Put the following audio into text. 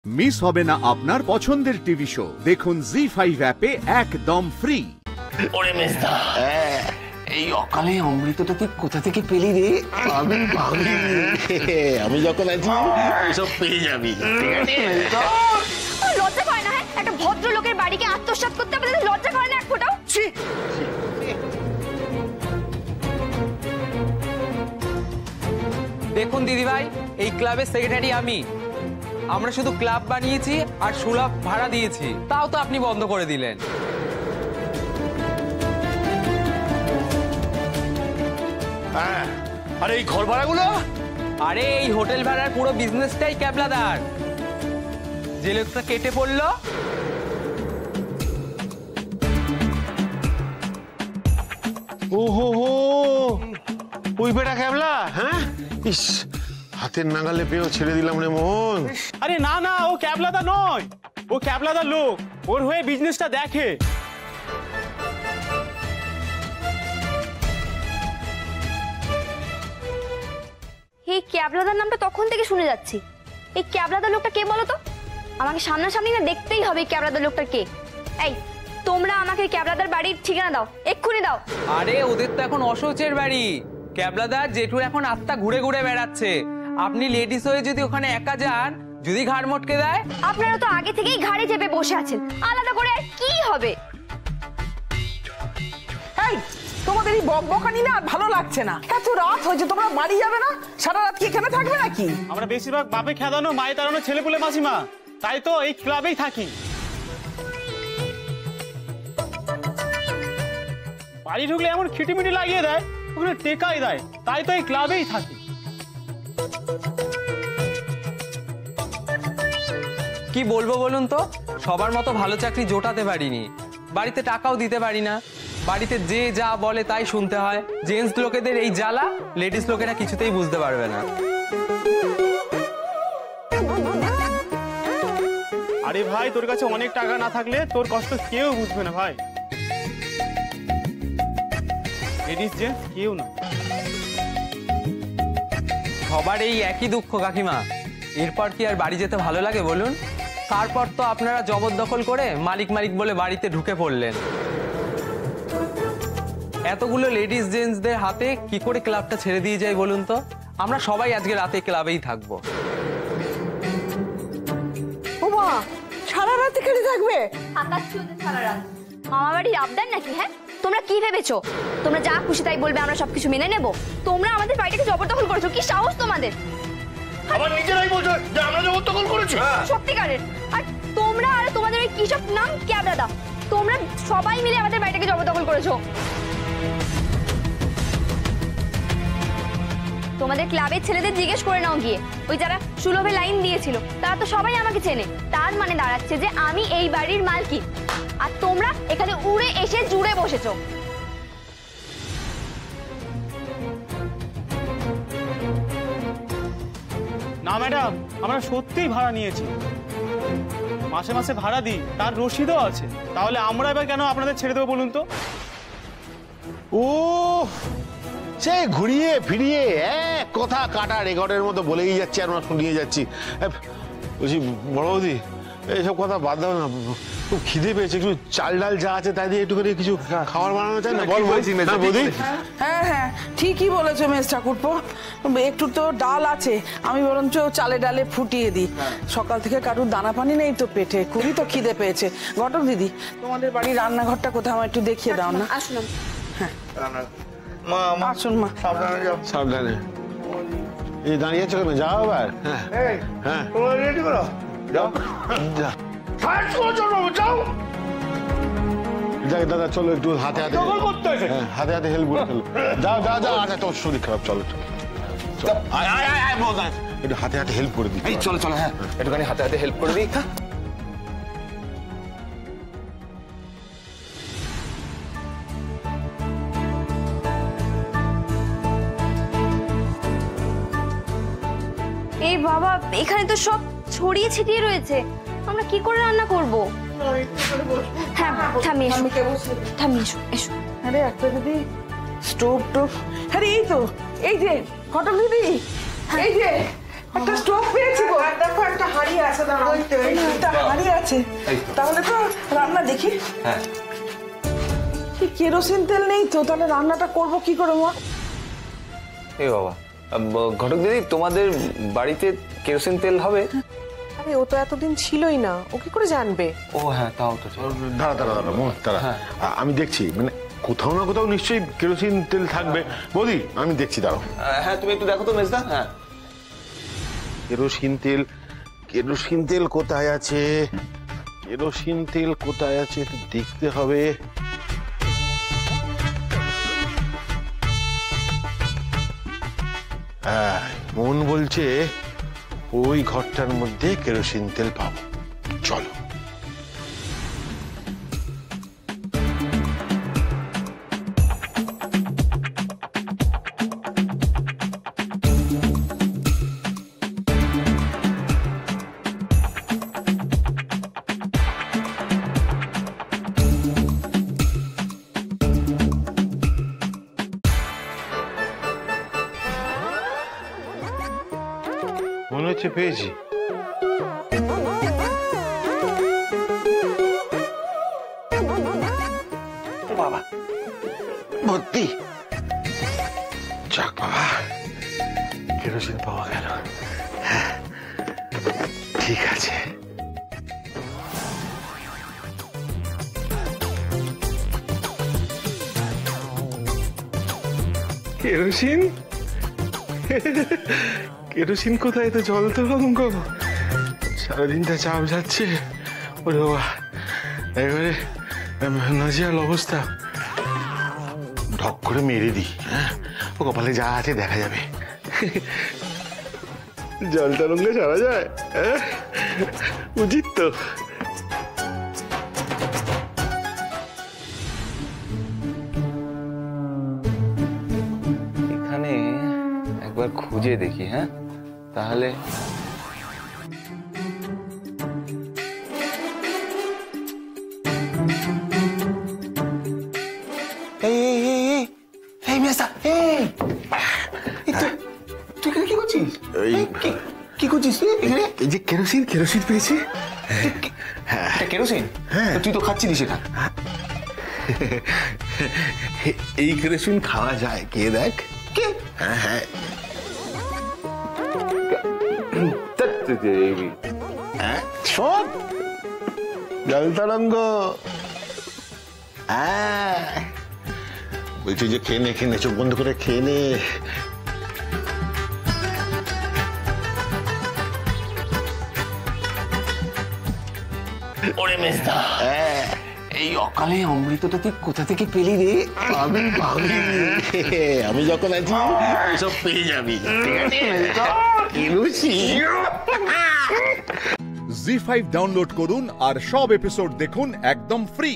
Miss হবে না আপনার পছন্দের টিভি শো। দেখুন জি5 অ্যাপে একদম ফ্রি। ওরে মেজদা, এই অকালে অমৃতটা তুই কোথা থেকে পেলি রে? আমি যখন আছি এসব পেয়ে যাবি। লজ্জা করে না? একটা ভদ্রলোকের বাড়িকে আত্মসাৎ করতে আপনাদের লজ্জা করে না এক ফোঁটাও? দেখুন দিদিভাই, এই ক্লাবের সেক্রেটারি আমি। আমরা শুধু ক্লাব বানিয়েছি আর সুলভ ভাড়া দিয়েছি, তাও তো আপনি বন্ধ করে দিলেন। হ্যাঁ, আরে এই ঘর ভাড়াগুলো? আরে এই হোটেল ভাড়ার পুরো বিজনেসটাই ক্যাবলাদার। যে লোকটা কেটে পড়লো, ওহো হো, ওই বেটা ক্যাবলা। হ্যাঁ, ইস, হাতের নাগালে পেয়েও ছেড়ে দিলাম রে মোহন। আরে না না, ও ক্যাবলাদা নয়, ও ক্যাবলাদার লোক, ওর হয়ে বিজনেসটা দেখে। এই ক্যাবলাদার নামটা তখন থেকে শুনে যাচ্ছি। এই ক্যাবলাদার লোকটা কে বলো তো? আমাকে সামনাসামনি না দেখতেই হবে এই ক্যাবলাদার লোকটা কে। এই তোমরা আমাকে ক্যাবলাদার বাড়ির ঠিকানা দাও, এক্ষুনি দাও। আরে ওদের তো এখন অশৌচের বাড়ি। ক্যাবলাদার জেঠুর এখন আত্মা ঘুরে ঘুরে বেড়াচ্ছে। আপনি লেডিস হয়ে যদি ওখানে একা যান, যদি ঘাড় মটকে দেয়? আপনারা তো আগে থেকেই ঘাড়ে চেপে বসে আছেন, আলাদা করে আর কি হবে? এই তোমাদের এই বকবকানি না ভালো লাগছে না। এত রাত হয়েছে, তোমরা বাড়ি যাবে না? সারা রাত কি এখানে থাকবে নাকি? আমরা বেশিরভাগ বাপে খেদানো মায়ে তাড়ানো ছেলেপুলে মাসিমা, তাই তো এই ক্লাবেই থাকি। বাড়ি ঢুকলে এমন খিটিমিটি লাগিয়ে দেয়, ওখানে টেকাই দেয়, তাই তো এই ক্লাবেই থাকি। কি বলবো বলুন তো, সবার মতো ভালো চাকরি জোটাতে পারিনি, বাড়িতে টাকাও দিতে পারি না। বাড়িতে যে যা বলে তাই শুনতে হয়। জেন্টস লোকেদের এই জ্বালা লেডিস লোকেরা কিছুতেই বুঝতে পারবে না। আরে ভাই, তোর কাছে অনেক টাকা না থাকলে তোর কষ্ট কেউ বুঝবে না ভাই। লেডিস জেন্টস কেউ না। সবার এই একই দুঃখ কাকিমা। এরপর কি আর বাড়ি যেতে ভালো লাগে বলুন? তারপর তো আপনারা জবরদখল করে মালিক মালিক বলে বাড়িতে ঢুকে পড়লেন। এতগুলো লেডিস জেন্টসদের হাতে কি করে ক্লাবটা ছেড়ে দিয়ে যায় বলুন তো? আমরা সবাই আজকে রাতে ক্লাবেই থাকবো। ওমা, সারা রাত এখানে থাকবে? আকাশ চলতে সারা রাত। মামা বাড়ির আবদার নাকি? হ্যাঁ, তোমরা কি ভেবেছো তোমরা যা খুশি তাই বলবে, আমরা সবকিছু মেনে নেব? তোমরা আমাদের বাড়িটাকে জবরদখল করেছো, কি সাহস তোমাদের? আবার নিজেরাই বলছো যে আমরা জবরদখল করেছি। সত্যিকারের। আর তোমরা আর তোমাদের ওই কিসব নাম ক্যাবলাদা, তোমরা সবাই মিলে আমাদের বাড়িটাকে জবরদখল করেছো। তোমাদের ক্লাবের ছেলেদের জিজ্ঞেস করে নাও গিয়ে, ওই যারা সুলভে লাইন দিয়েছিল তারা তো সবাই আমাকে চেনে। তার মানে দাঁড়াচ্ছে যে আমি এই বাড়ির মালকিন, আর তোমরা এখানে উড়ে এসে জুড়ে বসেছো। না ম্যাডাম, আমরা সত্যিই ভাড়া নিয়েছি, মাসে মাসে ভাড়া দিই, তার রসিদও আছে। তাহলে আমরা এবার কেন আপনাদের ছেড়ে দেবো বলুন তো? ও, সে ঘুরিয়ে ফিরিয়ে এক কথা কাটা রেকর্ডের মতো বলেই যাচ্ছে আর আমরা শুনিয়ে যাচ্ছি। বলছি বড় বৌদি, এইসব কথা বাদ দাও না, খুব খিদে পেয়েছে, একটু চাল ডাল যা আছে তাই দিয়ে একটু করে কিছু খাবার বানানো চাই না? বল বৌদি। হ্যাঁ হ্যাঁ, ঠিকই বলেছো মেজ ঠাকুরপো। একটু তো ডাল আছে, আমি বরঞ্চ চালে ডালে ফুটিয়ে দিই। সকাল থেকে কারুর দানা পানি নেই তো পেটে, খুবই তো খিদে পেয়েছে। ঘটক দিদি, তোমাদের বাড়ির রান্নাঘরটা কোথাও আমার একটু দেখিয়ে দাও না। আসুন। হ্যাঁ আসুন মা। সাবধানে। এই দাঁড়িয়ে আছো কেন? যাও এবার। হ্যাঁ হ্যাঁ, রেডি করো, যাও যা। যাক দাদা, চলো একটু হাতে হাতে হাতে হাতে হেল্প করে ফেলো। যাও যাও যাও। আচ্ছা, তোর শরীর খারাপ, চলো একটু হাতে হাতে হেল্প করে দিই। চলো চলো, হ্যাঁ একটুখানি হাতে হাতে হেল্প করে দিই। এই বাবা, এখানে তো সব ছড়িয়ে ছিটিয়ে রয়েছে, আমরা কি করে রান্না করব? হ্যাঁ থামিয়ে এসো, থামিয়ে এসো, এসো। আরে একটা দিদি স্টোভ টোভ। আরে এই তো, এই যে ঘটক দিদি, এই যে একটা স্টোভ পেয়েছি গো, আর দেখো একটা হাঁড়ি আছে, দাঁড়াও একটা হাঁড়ি আছে, তাহলে তো রান্না দেখি। হ্যাঁ কি কেরোসিন তেল নেই তো, তাহলে রান্নাটা করব কি করে মা? এই বাবা, ঘটক দিদি তোমাদের বাড়িতে কেরোসিন তেল হবে? আরে ও তো এতদিন ছিলই না, ও কি করে জানবে? ও হ্যাঁ, তাও তো ঠিক। দাঁড়া দাঁড়া দাঁড়া মোহন, দাঁড়া। আমি দেখছি, মানে কোথাও না কোথাও নিশ্চয়ই কেরোসিন তেল থাকবে। বৌদি আমি দেখছি, দাঁড়াও। হ্যাঁ তুমি একটু দেখো তো মেজদা। হ্যাঁ কেরোসিন তেল, কেরোসিন তেল কোথায় আছে? কেরোসিন তেল কোথায় আছে একটু দেখতে হবে। হ্যাঁ, মন বলছে ওই ঘরটার মধ্যে কেরোসিন তেল পাবো। চলো। মনে হচ্ছে পেয়েছি। বাবা ভর্তি। যাক বাবা, কেরোসিন পাওয়া গেল। হ্যাঁ, ঠিক আছে। কেরোসিন, কেরোসিন কোথায়? তো জল তো রঙ্গ, সারাদিনটা চাপ যাচ্ছে। ওরে বাবা, এবারে নাজিয়াল অবস্থা। ঢক করে মেরে দিই। হ্যাঁ, ও কপালে যা আছে দেখা যাবে। জল তরঙ্গে সারা যায়, উচিত তো। এখানে একবার খুঁজে দেখি। হ্যাঁ তাহলে তুই কি করছিস? কি করছিস এখানে? এই যে কেরোসিন, কেরোসিন পেয়েছি। কেরোসিন? হ্যাঁ তুই তো খাচ্ছিলি সেটা। এই কেরোসিন খাওয়া যায়, কে দেখ। হ্যাঁ হ্যাঁ, সব জল তরঙ্গ। বলছি যে খেয়ে নে, খেয়ে নে, চোখ বন্ধ করে খেয়ে নে। ওরে মেজদা, এই অকালে অমৃতটা তুই কোথা থেকে পেলি রে? আমি পাবি, আমি যখন আছি সব পেয়ে যাবি। ঠিক আছে, জি5 ডাউনলোড করুন আর সব এপিসোড দেখুন একদম ফ্রি।